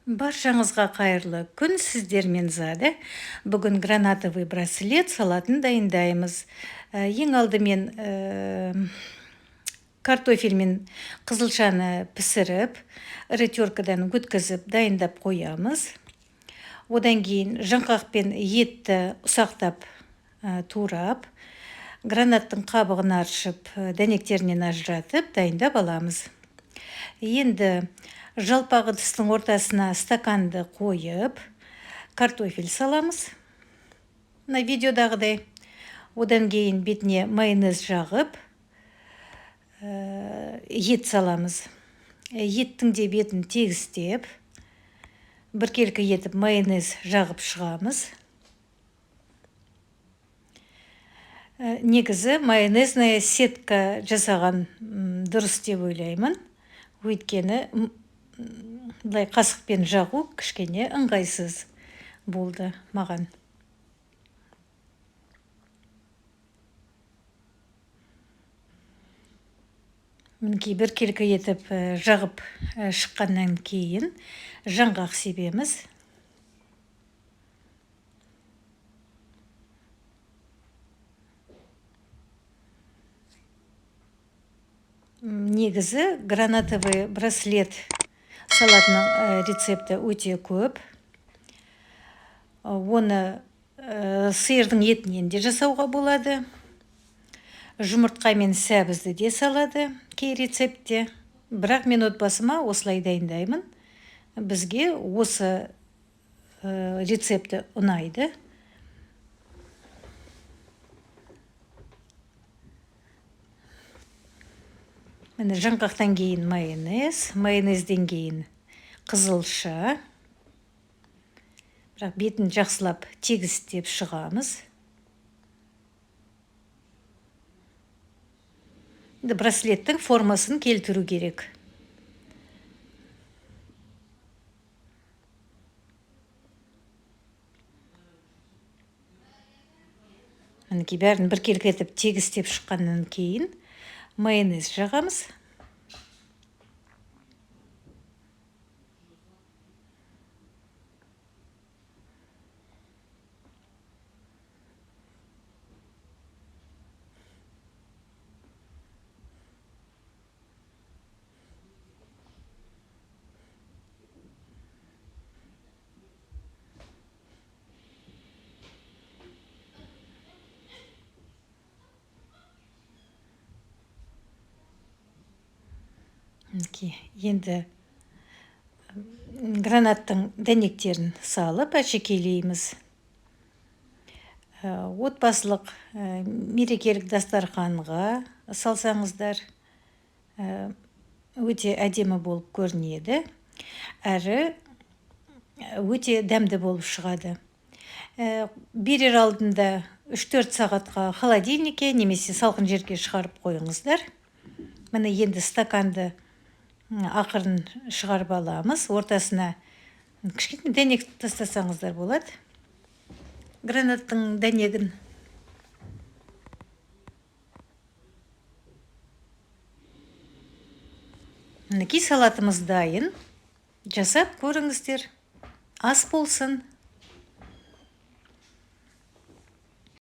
Баршаңызға қайырлы күн, сіздермен Зада. Бүгін гранатовый браслет салатын дайындаймыз. Ең алдымен картофель мен қызылшаны пісіріп, ірі теркадан өткізіп дайындап қоямыз. Одан кейін жаңғақ пен етті ұсақтап турап, гранаттың қабығын аршып, дәнектерінен ажыратып дайындап аламыз. Енді жалпақ ыдыстың ортасына стаканды қойып, картофель саламыз. Мына видеодағыдай. Одан кейін бетіне майонез жағып, ет саламыз. Еттің де бетін тегістеп, біркелкі етіп майонез жағып шығамыз. Негізі майонезная сетка жасаған дұрыс деп ойлаймын. Өйткені бұлай қасықпен жағу кішкене ыңғайсыз болды маған. Мінекей біркелкі етіп жағып шыққаннан кейін жаңғақ себеміз. Негізі гранатовый браслет салатының рецепті өте көп. Оны сиырдың етінен де жасауға болады. Жұмыртқа мен сәбізді де салады кей рецептте. Бірақ мен отбасыма осылай дайындаймын. Бізге осы рецепті ұнайды. Міне жаңғақтан кейін майонез, майонезден кейін қызылша. Бірақ бетін жақсылап тегістеп шығамыз. Браслеттің формасын келтіру керек. Мінекей бәрін біркелкі етіп тегістеп шыққаннан кейін майонез жағамыз. Енді гранаттың дәнектерін салып әшекейлейміз. Отбасылық мерекелік дастарханға салсаңыздар өте әдемі болып көрінеді. Әрі өте дәмді болып шығады. Берер алдында 3-4 сағатқа холодильникке немесе салқын жерге шығарып қойыңыздар. Міне енді стаканды ақырын шығарып аламыз. Ортасына кішкене дәнек тастасаңыздар болады. Гранаттың дәнегін. Мінекей салатымыз дайын. Жасап көріңіздер. Ас болсын.